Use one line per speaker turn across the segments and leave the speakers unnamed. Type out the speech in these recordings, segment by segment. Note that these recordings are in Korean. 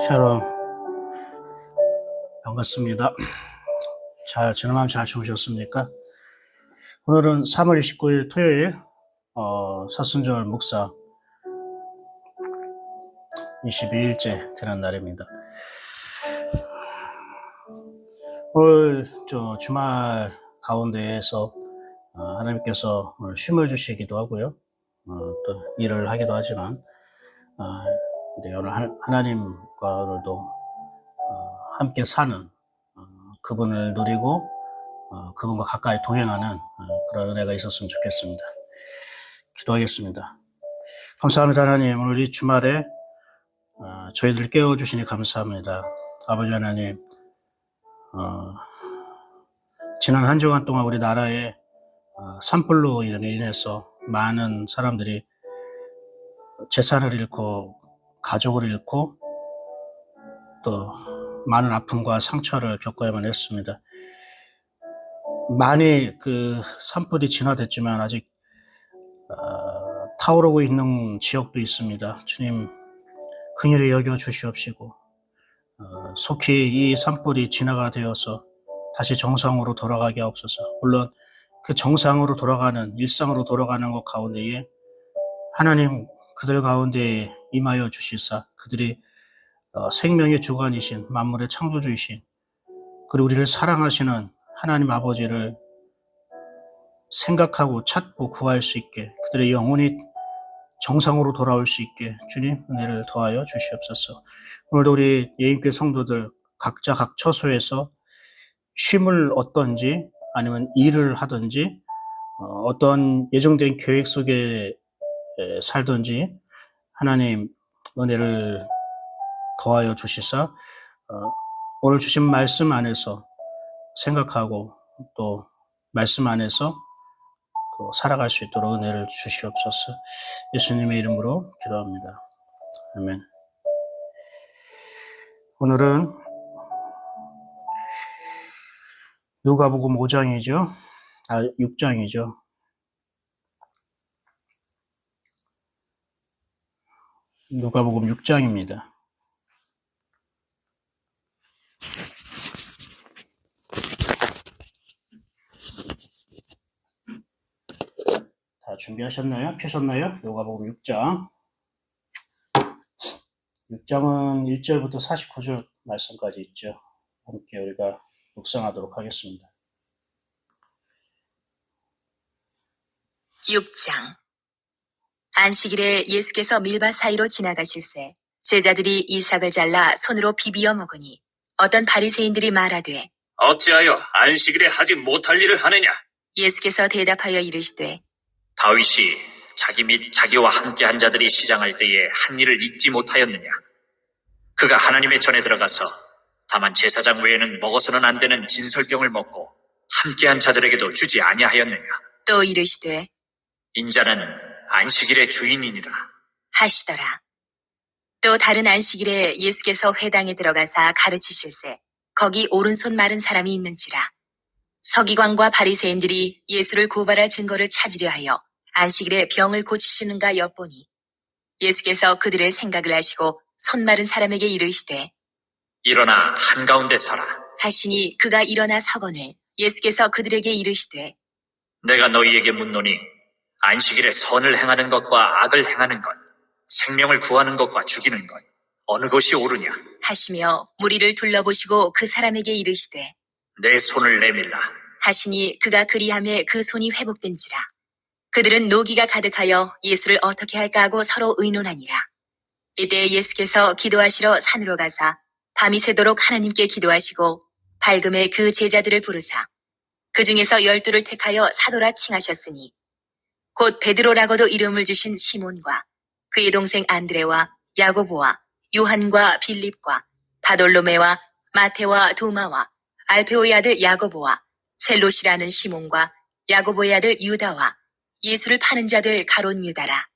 샬롬, 반갑습니다. 지난밤 잘 주무셨습니까? 오늘은 3월 29일 토요일, 사순절 묵사 22일째 되는 날입니다. 오늘 주말 가운데에서 하나님께서 오늘 쉼을 주시기도 하고요. 또 일을 하기도 하지만 우리 오늘 하나님과 오늘도 함께 사는 그분을 누리고 그분과 가까이 동행하는 그런 은혜가 있었으면 좋겠습니다. 기도하겠습니다. 감사합니다. 하나님, 오늘 이 주말에 저희들 깨워주시니 감사합니다. 아버지 하나님, 지난 한 주간 동안 우리 나라에 산불로 인해서 많은 사람들이 재산을 잃고 가족을 잃고 또 많은 아픔과 상처를 겪어야만 했습니다. 많이 그 산불이 진화됐지만 아직 타오르고 있는 지역도 있습니다. 주님, 긍휼히 여겨 주시옵시고 속히 이 산불이 진화가 되어서 다시 정상으로 돌아가게 하옵소서. 물론 그 정상으로 돌아가는, 일상으로 돌아가는 것 가운데에 하나님 그들 가운데에 임하여 주시사 그들이 생명의 주관이신 만물의 창조주이신 그리고 우리를 사랑하시는 하나님 아버지를 생각하고 찾고 구할 수 있게 그들의 영혼이 정상으로 돌아올 수 있게 주님 은혜를 더하여 주시옵소서. 오늘도 우리 예인교회 성도들 각자 각 처소에서 쉼을 얻든지 아니면 일을 하든지 어떤 예정된 계획 속에 살든지 하나님 은혜를 더하여 주시사 오늘 주신 말씀 안에서 생각하고 또 말씀 안에서 또 살아갈 수 있도록 은혜를 주시옵소서. 예수님의 이름으로 기도합니다. 아멘. 오늘은 누가복음 5장이죠. 6장이죠. 누가복음 6장입니다. 다 준비하셨나요? 펴셨나요? 누가복음 6장. 6장은 1절부터 49절 말씀까지 있죠. 함께 우리가 묵상하도록 하겠습니다.
6장. 안식일에 예수께서 밀밭 사이로 지나가실새 제자들이 이삭을 잘라 손으로 비비어 먹으니 어떤 바리새인들이 말하되
어찌하여 안식일에 하지 못할 일을 하느냐?
예수께서 대답하여 이르시되
다윗이 자기 및 자기와 함께한 자들이 시장할 때에 한 일을 잊지 못하였느냐? 그가 하나님의 전에 들어가서 다만 제사장 외에는 먹어서는 안 되는 진설병을 먹고 함께한 자들에게도 주지 아니하였느냐?
또 이르시되
인자는 안식일의 주인이니라
하시더라. 또 다른 안식일에 예수께서 회당에 들어가사 가르치실새 거기 오른손 마른 사람이 있는지라. 서기관과 바리새인들이 예수를 고발할 증거를 찾으려 하여 안식일에 병을 고치시는가 엿보니 예수께서 그들의 생각을 아시고 손 마른 사람에게 이르시되
일어나 한가운데 서라.
하시니 그가 일어나 서거늘 예수께서 그들에게 이르시되
내가 너희에게 묻노니 안식일에 선을 행하는 것과 악을 행하는 것, 생명을 구하는 것과 죽이는 것, 어느 것이 옳으냐?
하시며 무리를 둘러보시고 그 사람에게 이르시되
내 손을 내밀라.
하시니 그가 그리하매 그 손이 회복된지라. 그들은 노기가 가득하여 예수를 어떻게 할까 하고 서로 의논하니라. 이때 예수께서 기도하시러 산으로 가사 밤이 새도록 하나님께 기도하시고 밝음에 그 제자들을 부르사 그 중에서 12를 택하여 사도라 칭하셨으니 곧 베드로라고도 이름을 주신 시몬과 그의 동생 안드레와 야고보와 요한과 빌립과 바돌로메와 마테와 도마와 알페오의 아들 야고보와 셀롯이라는 시몬과 야고보의 아들 유다와 예수를 파는 자들 가롯 유다라.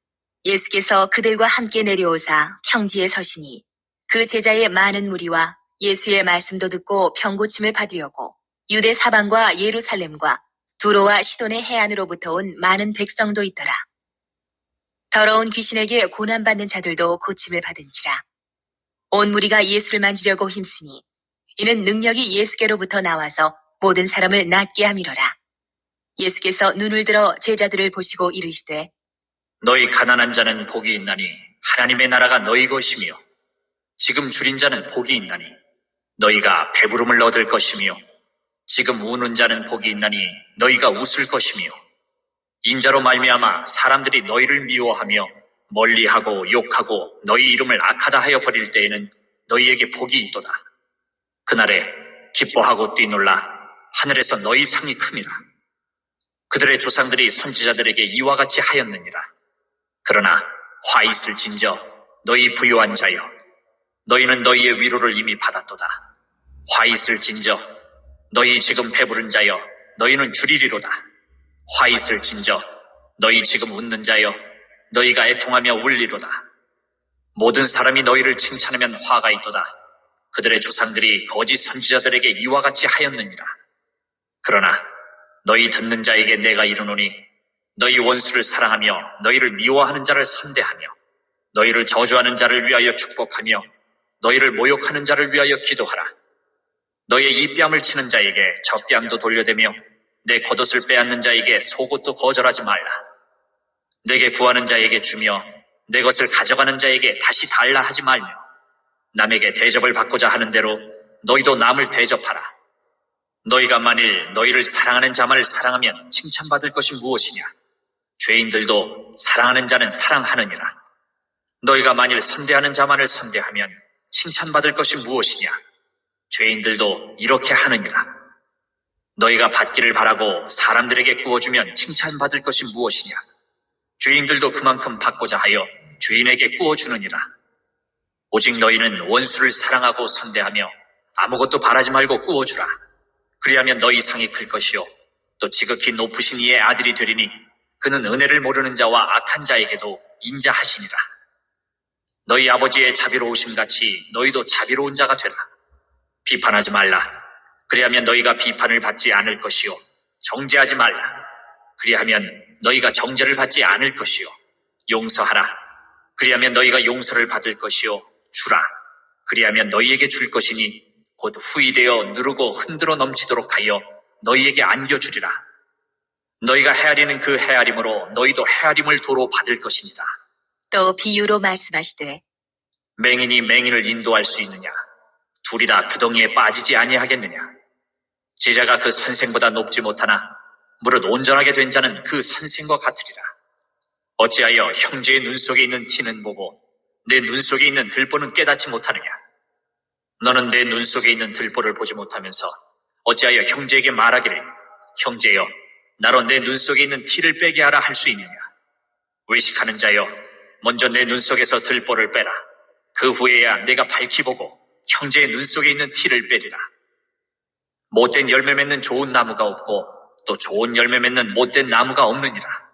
예수께서 그들과 함께 내려오사 평지에 서시니 그 제자의 많은 무리와 예수의 말씀도 듣고 병고침을 받으려고 유대 사방과 예루살렘과 두로와 시돈의 해안으로부터 온 많은 백성도 있더라. 더러운 귀신에게 고난받는 자들도 고침을 받은지라. 온 무리가 예수를 만지려고 힘쓰니 이는 능력이 예수께로부터 나와서 모든 사람을 낫게 함이로라. 예수께서 눈을 들어 제자들을 보시고 이르시되
너희 가난한 자는 복이 있나니 하나님의 나라가 너희 것이며 지금 줄인 자는 복이 있나니 너희가 배부름을 얻을 것이며 지금 우는 자는 복이 있나니 너희가 웃을 것이며 인자로 말미암아 사람들이 너희를 미워하며 멀리하고 욕하고 너희 이름을 악하다 하여 버릴 때에는 너희에게 복이 있도다. 그날에 기뻐하고 뛰놀라 하늘에서 너희 상이 큼이라. 그들의 조상들이 선지자들에게 이와 같이 하였느니라. 그러나 화 있을진저 너희 부유한 자여 너희는 너희의 위로를 이미 받았도다. 화 있을진저 너희 지금 배부른 자여 너희는 주리리로다. 화 있을진저 너희 지금 웃는 자여 너희가 애통하며 울리로다. 모든 사람이 너희를 칭찬하면 화가 있도다. 그들의 조상들이 거짓 선지자들에게 이와 같이 하였느니라. 그러나 너희 듣는 자에게 내가 이르노니 너희 원수를 사랑하며 너희를 미워하는 자를 선대하며 너희를 저주하는 자를 위하여 축복하며 너희를 모욕하는 자를 위하여 기도하라. 너희의 이 뺨을 치는 자에게 저 뺨도 돌려대며 내 겉옷을 빼앗는 자에게 속옷도 거절하지 말라. 내게 구하는 자에게 주며 내 것을 가져가는 자에게 다시 달라 하지 말며 남에게 대접을 받고자 하는 대로 너희도 남을 대접하라. 너희가 만일 너희를 사랑하는 자만을 사랑하면 칭찬받을 것이 무엇이냐? 죄인들도 사랑하는 자는 사랑하느니라. 너희가 만일 선대하는 자만을 선대하면 칭찬받을 것이 무엇이냐? 죄인들도 이렇게 하느니라. 너희가 받기를 바라고 사람들에게 구워주면 칭찬받을 것이 무엇이냐? 죄인들도 그만큼 받고자 하여 죄인에게 구워주느니라. 오직 너희는 원수를 사랑하고 선대하며 아무것도 바라지 말고 구워주라. 그리하면 너희 상이 클 것이요 또 지극히 높으신 이의 아들이 되리니 그는 은혜를 모르는 자와 악한 자에게도 인자하시니라. 너희 아버지의 자비로우심 같이 너희도 자비로운 자가 되라. 비판하지 말라. 그리하면 너희가 비판을 받지 않을 것이요 정죄하지 말라. 그리하면 너희가 정죄를 받지 않을 것이요 용서하라. 그리하면 너희가 용서를 받을 것이요 주라. 그리하면 너희에게 줄 것이니 곧 후이되어 누르고 흔들어 넘치도록 하여 너희에게 안겨주리라. 너희가 헤아리는 그 헤아림으로 너희도 헤아림을 도로 받을 것이니라.
또 비유로 말씀하시되
맹인이 맹인을 인도할 수 있느냐? 둘이 다 구덩이에 빠지지 아니하겠느냐? 제자가 그 선생보다 높지 못하나 무릇 온전하게 된 자는 그 선생과 같으리라. 어찌하여 형제의 눈 속에 있는 티는 보고 내 눈 속에 있는 들보는 깨닫지 못하느냐? 너는 내 눈 속에 있는 들보를 보지 못하면서 어찌하여 형제에게 말하기를 형제여 나로 내 눈 속에 있는 티를 빼게 하라 할 수 있느냐? 외식하는 자여 먼저 내 눈 속에서 들보를 빼라. 그 후에야 내가 밝히 보고 형제의 눈 속에 있는 티를 빼리라. 못된 열매 맺는 좋은 나무가 없고 또 좋은 열매 맺는 못된 나무가 없느니라.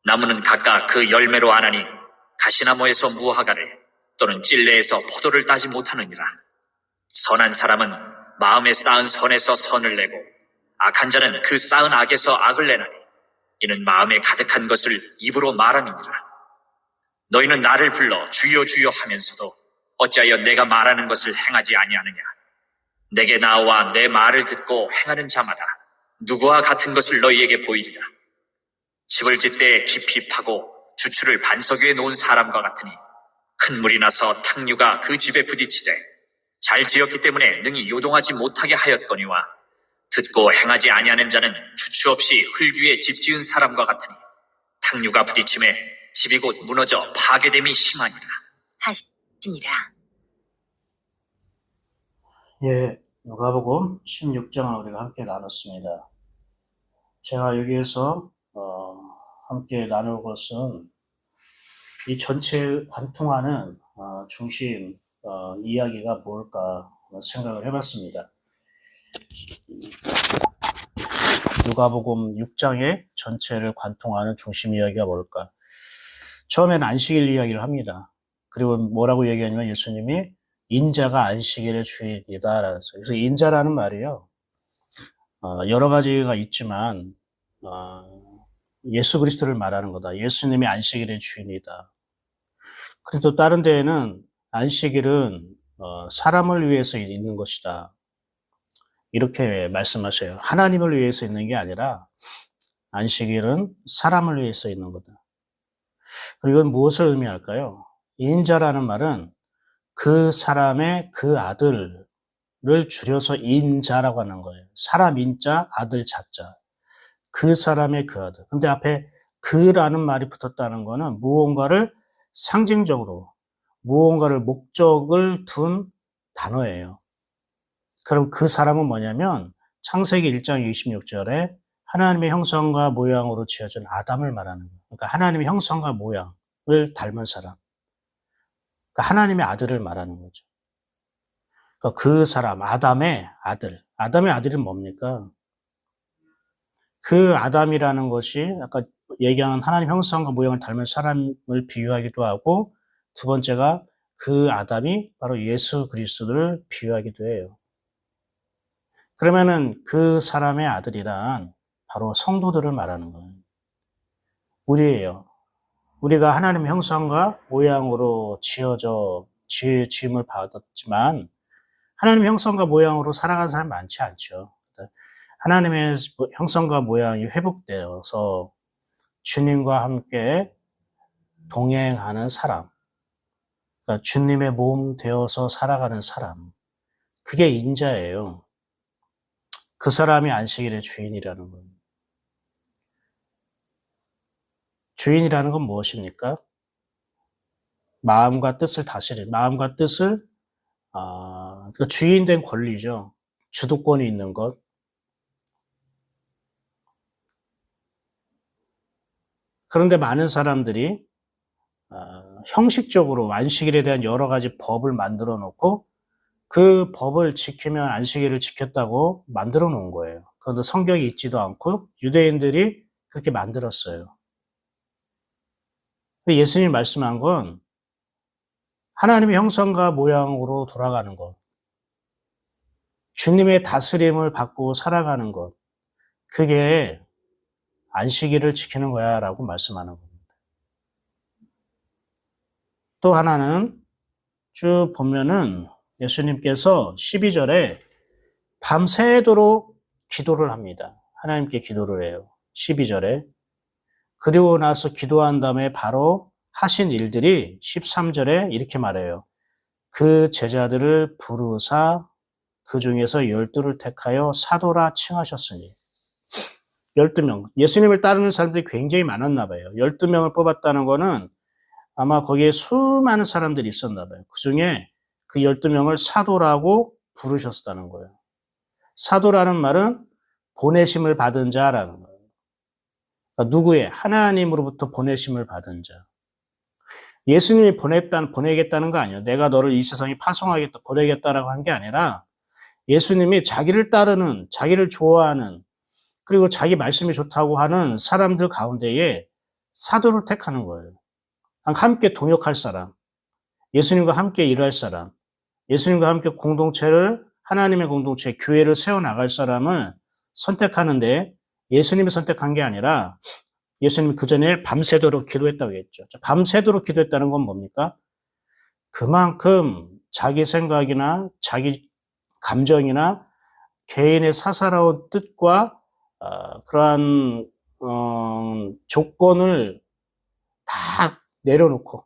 나무는 각각 그 열매로 아나니 가시나무에서 무화과를 또는 찔레에서 포도를 따지 못하느니라. 선한 사람은 마음에 쌓은 선에서 선을 내고 악한 자는 그 쌓은 악에서 악을 내나니 이는 마음에 가득한 것을 입으로 말함이니라. 너희는 나를 불러 주여 주여 하면서도 어찌하여 내가 말하는 것을 행하지 아니하느냐? 내게 나와 내 말을 듣고 행하는 자마다 누구와 같은 것을 너희에게 보이리라. 집을 짓되 깊이 파고 주추를 반석 위에 놓은 사람과 같으니 큰 물이 나서 탕류가 그 집에 부딪히되 잘 지었기 때문에 능히 요동하지 못하게 하였거니와 듣고 행하지 아니하는 자는 주추 없이 흙 위에 집 지은 사람과 같으니 탕류가 부딪힘에 집이 곧 무너져 파괴됨이 심하니라.
하시니라.
예, 누가복음 16장을 우리가 함께 나눴습니다. 제가 여기에서 함께 나눌 것은 이 전체에 관통하는 중심 이야기가 뭘까 생각을 해봤습니다. 누가복음 6장의 전체를 관통하는 중심 이야기가 뭘까? 처음에는 안식일 이야기를 합니다. 그리고 뭐라고 얘기하냐면 예수님이 인자가 안식일의 주인이다 라는 거예요. 그래서 인자라는 말이요, 여러 가지가 있지만 예수 그리스도를 말하는 거다. 예수님이 안식일의 주인이다. 그리고 또 다른 데에는 안식일은 사람을 위해서 있는 것이다. 이렇게 말씀하셔요. 하나님을 위해서 있는 게 아니라 안식일은 사람을 위해서 있는 거다. 그리고 이건 무엇을 의미할까요? 인자라는 말은 그 사람의 그 아들을 줄여서 인자라고 하는 거예요. 사람 인자, 아들 자자. 그 사람의 그 아들. 근데 앞에 그라는 말이 붙었다는 거는 무언가를 상징적으로, 무언가를 목적을 둔 단어예요. 그럼 그 사람은 뭐냐면 창세기 1장 26절에 하나님의 형상과 모양으로 지어진 아담을 말하는 거예요. 그러니까 하나님의 형상과 모양을 닮은 사람. 그러니까 하나님의 아들을 말하는 거죠. 그러니까 그 사람, 아담의 아들. 아담의 아들이 뭡니까? 그 아담이라는 것이 아까 얘기한 하나님 형상과 모양을 닮은 사람을 비유하기도 하고, 두 번째가 그 아담이 바로 예수 그리스도를 비유하기도 해요. 그러면은 그 사람의 아들이란 바로 성도들을 말하는 거예요. 우리예요. 우리가 하나님의 형상과 모양으로 지음을 받았지만 하나님의 형상과 모양으로 살아가는 사람이 많지 않죠. 하나님의 형상과 모양이 회복되어서 주님과 함께 동행하는 사람, 그러니까 주님의 몸 되어서 살아가는 사람, 그게 인자예요. 그 사람이 안식일의 주인이라는 거예요. 주인이라는 건 무엇입니까? 마음과 뜻을 다스리는, 마음과 뜻을, 그러니까 주인 된 권리죠. 주도권이 있는 것. 그런데 많은 사람들이 형식적으로 안식일에 대한 여러 가지 법을 만들어 놓고 그 법을 지키면 안식일을 지켰다고 만들어 놓은 거예요. 그런데 성경에 있지도 않고 유대인들이 그렇게 만들었어요. 예수님이 말씀한 건 하나님의 형상과 모양으로 돌아가는 것, 주님의 다스림을 받고 살아가는 것, 그게 안식일을 지키는 거야 라고 말씀하는 겁니다. 또 하나는 쭉 보면은 예수님께서 12절에 밤새도록 기도를 합니다. 하나님께 기도를 해요. 12절에. 그리고 나서 기도한 다음에 바로 하신 일들이 13절에 이렇게 말해요. 그 제자들을 부르사 그 중에서 12를 택하여 사도라 칭하셨으니. 12명. 예수님을 따르는 사람들이 굉장히 많았나 봐요. 12명을 뽑았다는 거는 아마 거기에 수많은 사람들이 있었나 봐요. 그 중에 그 12명을 사도라고 부르셨다는 거예요. 사도라는 말은 보내심을 받은 자라는 거예요. 그러니까 누구의? 하나님으로부터 보내심을 받은 자. 예수님이 보내겠다는 거 아니에요. 내가 너를 이 세상에 파송하겠다, 보내겠다라고 한 게 아니라 예수님이 자기를 따르는, 자기를 좋아하는, 그리고 자기 말씀이 좋다고 하는 사람들 가운데에 사도를 택하는 거예요. 함께 동역할 사람, 예수님과 함께 일할 사람, 예수님과 함께 하나님의 공동체, 교회를 세워나갈 사람을 선택하는데 예수님이 선택한 게 아니라 예수님이 그 전에 밤새도록 기도했다고 했죠. 밤새도록 기도했다는 건 뭡니까? 그만큼 자기 생각이나 자기 감정이나 개인의 사사로운 뜻과 그러한 조건을 다 내려놓고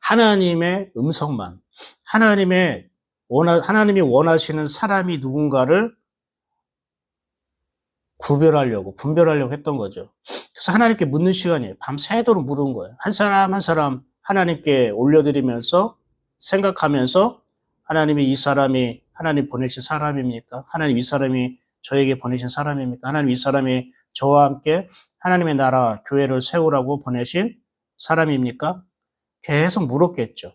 하나님의 음성만, 하나님이 원하시는 사람이 누군가를 분별하려고 했던 거죠. 그래서 하나님께 묻는 시간이에요. 밤새도록 물은 거예요. 한 사람 한 사람 하나님께 올려드리면서 생각하면서 하나님이 이 사람이 하나님 보내신 사람입니까? 하나님 이 사람이 저에게 보내신 사람입니까? 하나님 이 사람이 저와 함께 하나님의 나라, 교회를 세우라고 보내신 사람입니까? 계속 물었겠죠.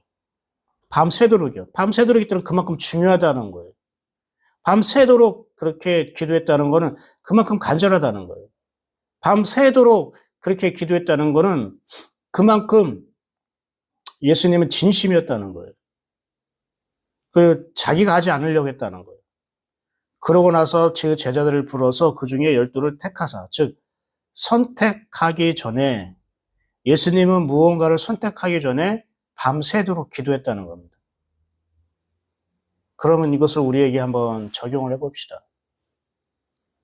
밤새도록이요. 밤새도록 때는 그만큼 중요하다는 거예요. 밤새도록 그렇게 기도했다는 거는 그만큼 간절하다는 거예요. 밤새도록 그렇게 기도했다는 거는 그만큼 예수님은 진심이었다는 거예요. 자기가 하지 않으려고 했다는 거예요. 그러고 나서 제 제자들을 불러서 그 중에 12를 택하사, 즉 선택하기 전에 예수님은 무언가를 선택하기 전에 밤새도록 기도했다는 겁니다. 그러면 이것을 우리에게 한번 적용을 해봅시다.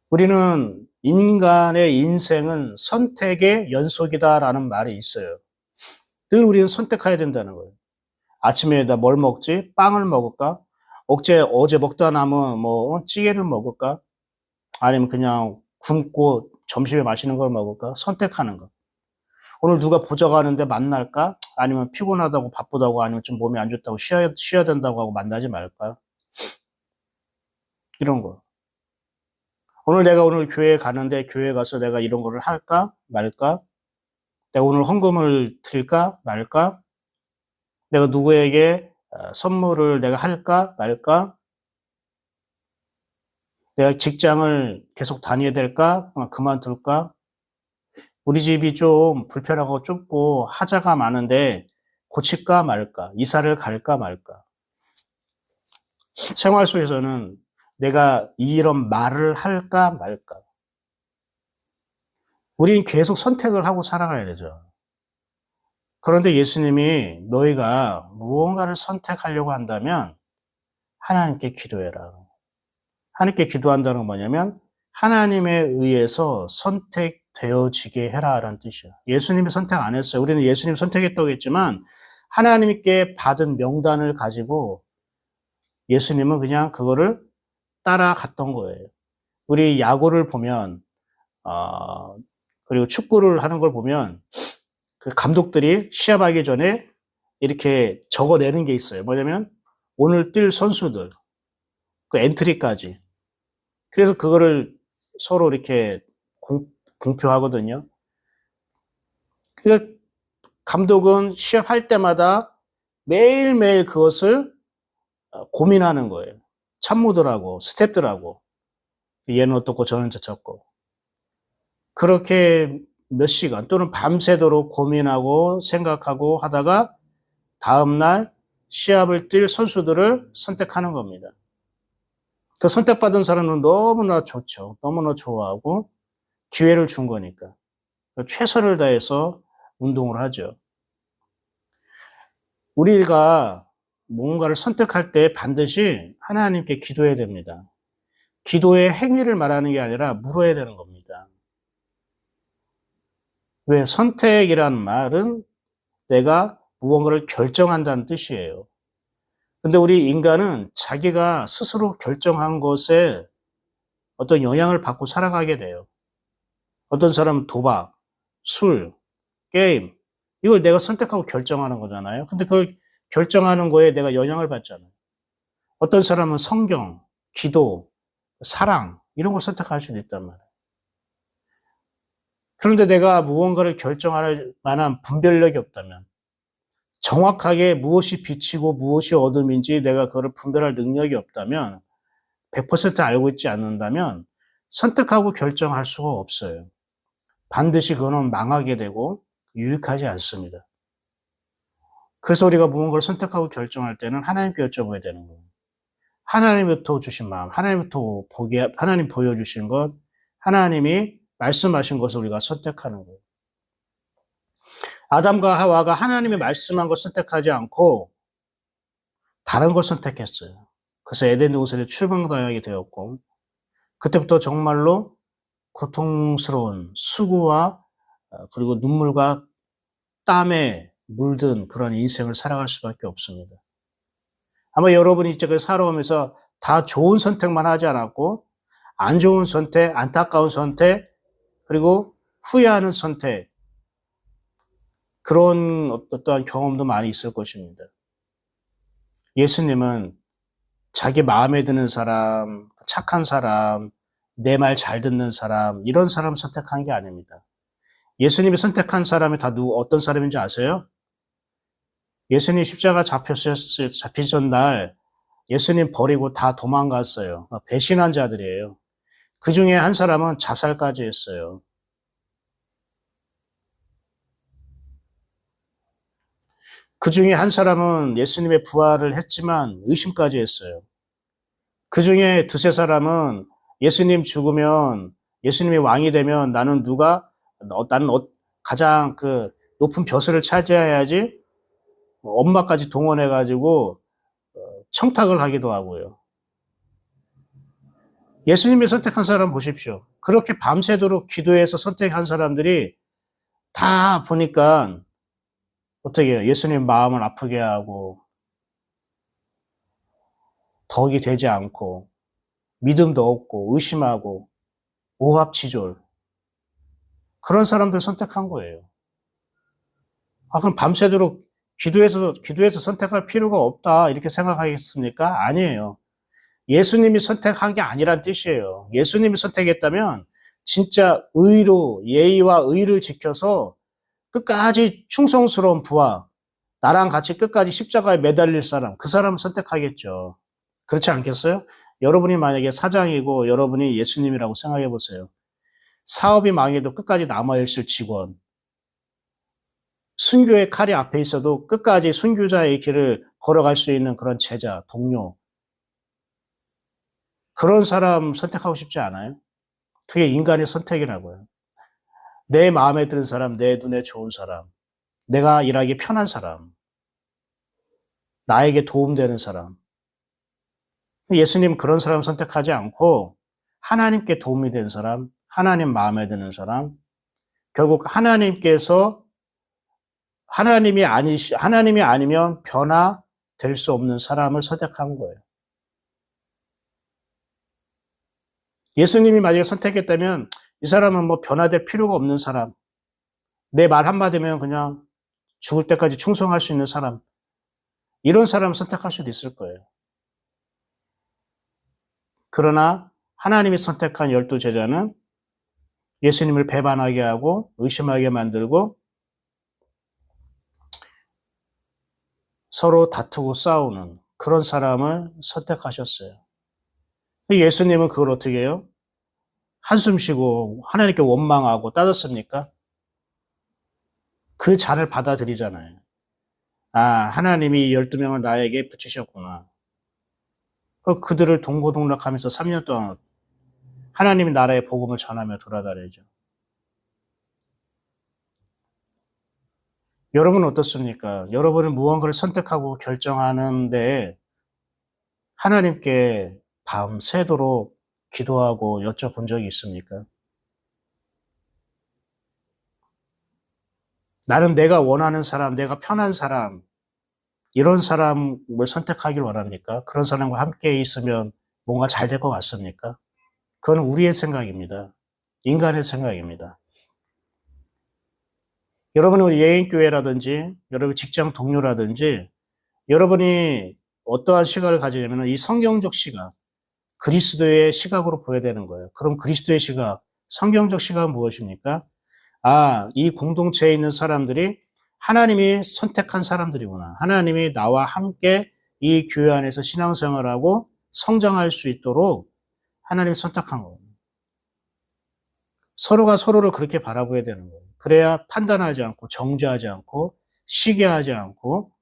우리는 인간의 인생은 선택의 연속이다라는 말이 있어요. 늘 우리는 선택해야 된다는 거예요. 아침에 나 뭘 먹지? 빵을 먹을까? 어제 먹다 남은 찌개를 먹을까? 아니면 그냥 굶고 점심에 맛있는 걸 먹을까? 선택하는 거. 오늘 누가 보자 가는데 만날까? 아니면 피곤하다고 바쁘다고 아니면 좀 몸이 안 좋다고 쉬어야 된다고 하고 만나지 말까? 이런 거. 내가 오늘 교회에 가는데 교회에 가서 내가 이런 거를 할까? 말까? 내가 오늘 헌금을 드릴까? 말까? 내가 누구에게 선물을 내가 할까? 말까? 내가 직장을 계속 다녀야 될까? 그만둘까? 우리 집이 좀 불편하고 좁고 하자가 많은데 고칠까 말까? 이사를 갈까 말까? 생활 속에서는 내가 이런 말을 할까 말까? 우리는 계속 선택을 하고 살아가야 되죠. 그런데 예수님이 너희가 무언가를 선택하려고 한다면 하나님께 기도해라. 하나님께 기도한다는 건 뭐냐면 하나님에 의해서 선택되어지게 해라라는 뜻이에요. 예수님이 선택 안 했어요. 우리는 예수님 선택했다고 했지만 하나님께 받은 명단을 가지고 예수님은 그냥 그거를 따라갔던 거예요. 우리 야구를 보면 그리고 축구를 하는 걸 보면 그 감독들이 시합하기 전에 이렇게 적어내는 게 있어요. 뭐냐면 오늘 뛸 선수들 그 엔트리까지. 그래서 그거를 서로 이렇게 공표하거든요. 그러니까 감독은 시합할 때마다 매일매일 그것을 고민하는 거예요. 참모들하고 스태프들하고 얘는 어떻고 저는 저렇고 그렇게 몇 시간 또는 밤새도록 고민하고 생각하고 하다가 다음날 시합을 뛸 선수들을 선택하는 겁니다. 그 선택받은 사람은 너무나 좋죠. 너무나 좋아하고 기회를 준 거니까. 최선을 다해서 운동을 하죠. 우리가 뭔가를 선택할 때 반드시 하나님께 기도해야 됩니다. 기도의 행위를 말하는 게 아니라 물어야 되는 겁니다. 왜? 선택이라는 말은 내가 무언가를 결정한다는 뜻이에요. 근데 우리 인간은 자기가 스스로 결정한 것에 어떤 영향을 받고 살아가게 돼요. 어떤 사람은 도박, 술, 게임, 이걸 내가 선택하고 결정하는 거잖아요. 근데 그걸 결정하는 거에 내가 영향을 받잖아요. 어떤 사람은 성경, 기도, 사랑, 이런 걸 선택할 수도 있단 말이에요. 그런데 내가 무언가를 결정할 만한 분별력이 없다면, 정확하게 무엇이 빛이고 무엇이 어둠인지 내가 그걸 분별할 능력이 없다면, 100% 알고 있지 않는다면 선택하고 결정할 수가 없어요. 반드시 그거는 망하게 되고 유익하지 않습니다. 그래서 우리가 무언가를 선택하고 결정할 때는 하나님께 여쭤봐야 되는 거예요. 하나님부터 주신 마음, 하나님 보여주신 것, 하나님이 말씀하신 것을 우리가 선택하는 거예요. 아담과 하와가 하나님이 말씀한 걸 선택하지 않고 다른 걸 선택했어요. 그래서 에덴 동산에 출방당하게 되었고, 그때부터 정말로 고통스러운 수고와 그리고 눈물과 땀에 물든 그런 인생을 살아갈 수밖에 없습니다. 아마 여러분이 이제 살아오면서 다 좋은 선택만 하지 않았고 안 좋은 선택, 안타까운 선택, 그리고 후회하는 선택, 그런 어떠한 경험도 많이 있을 것입니다. 예수님은 자기 마음에 드는 사람, 착한 사람, 내 말 잘 듣는 사람, 이런 사람 선택한 게 아닙니다. 예수님이 선택한 사람이 다 어떤 사람인지 아세요? 예수님 십자가 잡히던 날 예수님 버리고 다 도망갔어요. 배신한 자들이에요. 그 중에 한 사람은 자살까지 했어요. 그 중에 한 사람은 예수님의 부활을 했지만 의심까지 했어요. 그 중에 두세 사람은 예수님 죽으면, 예수님이 왕이 되면 나는 가장 그 높은 벼슬을 차지해야지 엄마까지 동원해가지고 청탁을 하기도 하고요. 예수님이 선택한 사람 보십시오. 그렇게 밤새도록 기도해서 선택한 사람들이 다 보니까 어떻게 해요? 예수님 마음을 아프게 하고 덕이 되지 않고 믿음도 없고 의심하고 오합지졸 그런 사람들 선택한 거예요. 그럼 밤새도록 기도해서 선택할 필요가 없다 이렇게 생각하겠습니까? 아니에요. 예수님이 선택한 게 아니란 뜻이에요. 예수님이 선택했다면 진짜 의로 예의와 의를 지켜서 끝까지 충성스러운 부하, 나랑 같이 끝까지 십자가에 매달릴 사람, 그 사람을 선택하겠죠. 그렇지 않겠어요? 여러분이 만약에 사장이고 여러분이 예수님이라고 생각해 보세요. 사업이 망해도 끝까지 남아있을 직원, 순교의 칼이 앞에 있어도 끝까지 순교자의 길을 걸어갈 수 있는 그런 제자, 동료, 그런 사람 선택하고 싶지 않아요? 그게 인간의 선택이라고요. 내 마음에 드는 사람, 내 눈에 좋은 사람, 내가 일하기 편한 사람, 나에게 도움되는 사람. 예수님 그런 사람 선택하지 않고 하나님께 도움이 되는 사람, 하나님 마음에 드는 사람, 결국 하나님께서 하나님이 아니면 변화될 수 없는 사람을 선택한 거예요. 예수님이 만약에 선택했다면 이 사람은 뭐 변화될 필요가 없는 사람, 내 말 한마디면 그냥 죽을 때까지 충성할 수 있는 사람, 이런 사람을 선택할 수도 있을 거예요. 그러나 하나님이 선택한 12제자는 예수님을 배반하게 하고 의심하게 만들고 서로 다투고 싸우는 그런 사람을 선택하셨어요. 예수님은 그걸 어떻게 해요? 한숨 쉬고 하나님께 원망하고 따졌습니까? 그 잔을 받아들이잖아요. 하나님이 12명을 나에게 붙이셨구나. 그들을 동고동락하면서 3년 동안 하나님의 나라의 복음을 전하며 돌아다니죠. 여러분은 어떻습니까? 여러분은 무언가를 선택하고 결정하는데 하나님께 밤새도록 기도하고 여쭤본 적이 있습니까? 나는 내가 원하는 사람, 내가 편한 사람, 이런 사람을 선택하길 원합니까? 그런 사람과 함께 있으면 뭔가 잘 될 것 같습니까? 그건 우리의 생각입니다. 인간의 생각입니다. 여러분은 우리 예인교회라든지 여러분 직장 동료라든지 여러분이 어떠한 시각을 가지냐면 이 성경적 시각, 그리스도의 시각으로 보여야 되는 거예요. 그럼 그리스도의 시각, 성경적 시각은 무엇입니까? 이 공동체에 있는 사람들이 하나님이 선택한 사람들이구나. 하나님이 나와 함께 이 교회 안에서 신앙생활하고 성장할 수 있도록 하나님이 선택한 거예요. 서로가 서로를 그렇게 바라보야 되는 거예요. 그래야 판단하지 않고 정죄하지 않고 시기하지 않고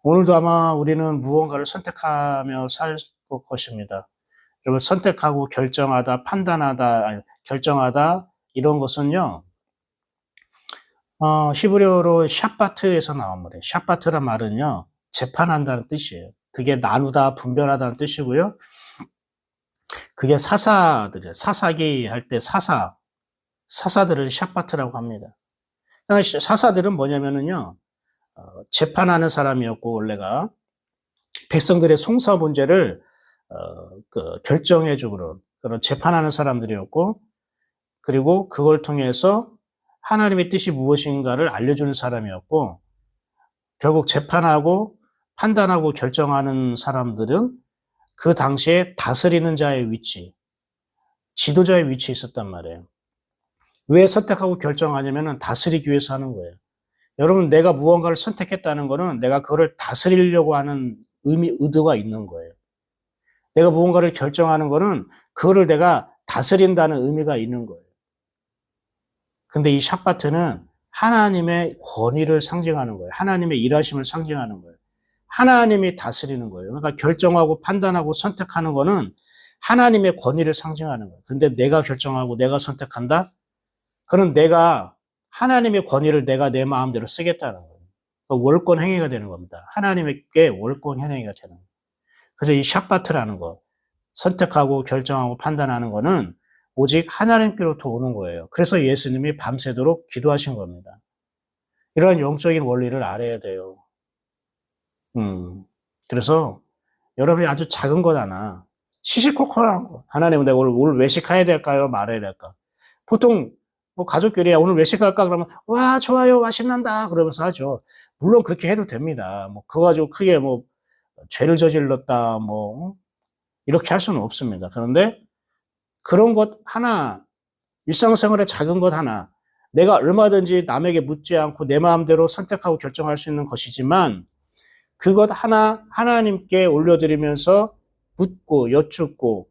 오늘도 아마 우리는 무언가를 선택하며 살 것입니다. 여러분 선택하고 결정하다, 결정하다 이런 것은요. 히브리어로 샤바트에서 나온 말이에요. 샤바트란 말은요. 재판한다는 뜻이에요. 그게 나누다, 분별하다는 뜻이고요. 그게 사사들이에요. 사사기 할 때 사사들을 샤바트라고 합니다. 사사들은 뭐냐면은요. 재판하는 사람이었고 원래가 백성들의 송사 문제를 결정해주고 그런 재판하는 사람들이었고 그리고 그걸 통해서 하나님의 뜻이 무엇인가를 알려주는 사람이었고 결국 재판하고 판단하고 결정하는 사람들은 그 당시에 다스리는 자의 위치, 지도자의 위치에 있었단 말이에요. 왜 선택하고 결정하냐면 다스리기 위해서 하는 거예요. 여러분 내가 무언가를 선택했다는 거는 내가 그거를 다스리려고 하는 의도가 있는 거예요. 내가 무언가를 결정하는 거는 그거를 내가 다스린다는 의미가 있는 거예요. 근데 이 샤바트는 하나님의 권위를 상징하는 거예요. 하나님의 일하심을 상징하는 거예요. 하나님이 다스리는 거예요. 그러니까 결정하고 판단하고 선택하는 거는 하나님의 권위를 상징하는 거예요. 근데 내가 결정하고 내가 선택한다? 그런 내가 하나님의 권위를 내가 내 마음대로 쓰겠다는 거예요. 월권 행위가 되는 겁니다. 하나님께 월권 행위가 되는 거예요. 그래서 이 샷바트라는 거, 선택하고 결정하고 판단하는 거는 오직 하나님께로부터 오는 거예요. 그래서 예수님이 밤새도록 기도하신 겁니다. 이러한 영적인 원리를 알아야 돼요. 그래서 여러분이 아주 작은 것 하나, 시시콜콜한 거, 하나님은 내가 오늘 외식해야 될까요? 말아야 될까? 보통 뭐 가족끼리 오늘 외식할까? 그러면 와 좋아요, 맛있는다 그러면서 하죠. 물론 그렇게 해도 됩니다. 뭐 그거 가지고 크게 뭐 죄를 저질렀다 뭐 이렇게 할 수는 없습니다. 그런데 그런 것 하나, 일상생활의 작은 것 하나, 내가 얼마든지 남에게 묻지 않고 내 마음대로 선택하고 결정할 수 있는 것이지만 그것 하나 하나님께 올려드리면서 묻고 여쭙고,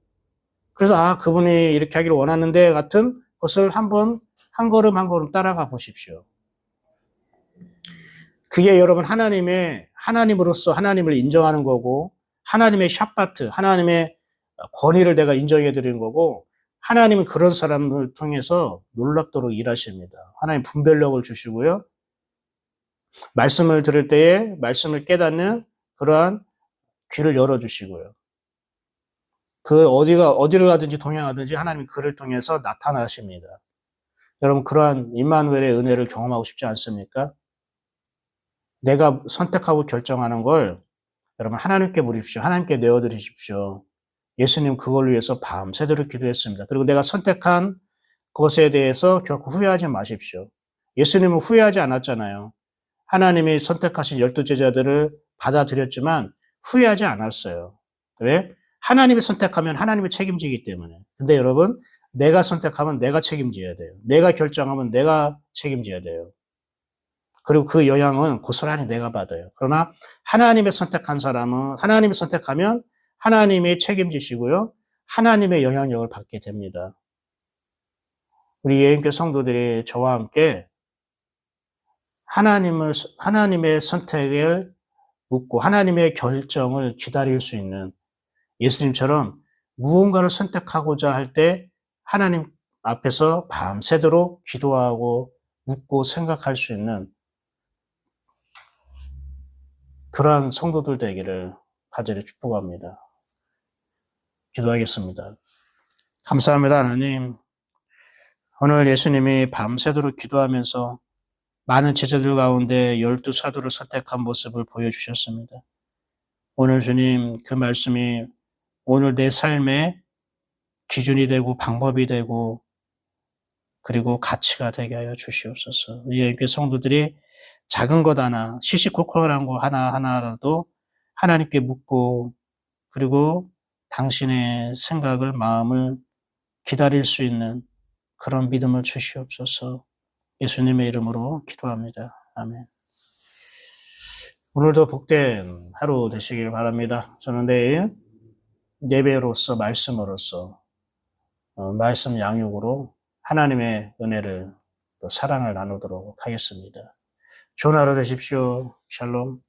그래서 그분이 이렇게 하기를 원하는데 같은 것을 한번 한 걸음 한 걸음 따라가 보십시오. 그게 여러분 하나님으로서 하나님을 인정하는 거고, 하나님의 샷바트, 하나님의 권위를 내가 인정해 드리는 거고, 하나님은 그런 사람을 통해서 놀랍도록 일하십니다. 하나님 분별력을 주시고요. 말씀을 들을 때에 말씀을 깨닫는 그러한 귀를 열어주시고요. 어디를 가든지 동행하든지 하나님이 그를 통해서 나타나십니다. 여러분, 그러한 임마누엘의 은혜를 경험하고 싶지 않습니까? 내가 선택하고 결정하는 걸 여러분 하나님께 물으십시오. 하나님께 내어드리십시오. 예수님 그걸 위해서 밤새도록 기도했습니다. 그리고 내가 선택한 것에 대해서 결코 후회하지 마십시오. 예수님은 후회하지 않았잖아요. 하나님이 선택하신 12제자들을 받아들였지만 후회하지 않았어요. 왜? 하나님이 선택하면 하나님이 책임지기 때문에. 근데 여러분, 내가 선택하면 내가 책임져야 돼요. 내가 결정하면 내가 책임져야 돼요. 그리고 그 영향은 고스란히 내가 받아요. 그러나 하나님의 선택한 사람은, 하나님이 선택하면 하나님이 책임지시고요. 하나님의 영향력을 받게 됩니다. 우리 예인교 성도들이 저와 함께 하나님의 선택을 묻고 하나님의 결정을 기다릴 수 있는, 예수님처럼 무언가를 선택하고자 할 때 하나님 앞에서 밤새도록 기도하고 묻고 생각할 수 있는 그러한 성도들 되기를 간절히 축복합니다. 기도하겠습니다. 감사합니다, 하나님. 오늘 예수님이 밤새도록 기도하면서 많은 제자들 가운데 12사도를 선택한 모습을 보여주셨습니다. 오늘 주님, 그 말씀이 오늘 내 삶의 기준이 되고 방법이 되고 그리고 가치가 되게 하여 주시옵소서. 우리 교회 성도들이 작은 것 하나, 시시콜콜한 거 하나하나라도 하나님께 묻고 그리고 당신의 생각을, 마음을 기다릴 수 있는 그런 믿음을 주시옵소서. 예수님의 이름으로 기도합니다. 아멘. 오늘도 복된 하루 되시길 바랍니다. 저는 내일 예배로서, 말씀으로서, 말씀 양육으로 하나님의 은혜를 또 사랑을 나누도록 하겠습니다. 좋은 하루 되십시오. 샬롬.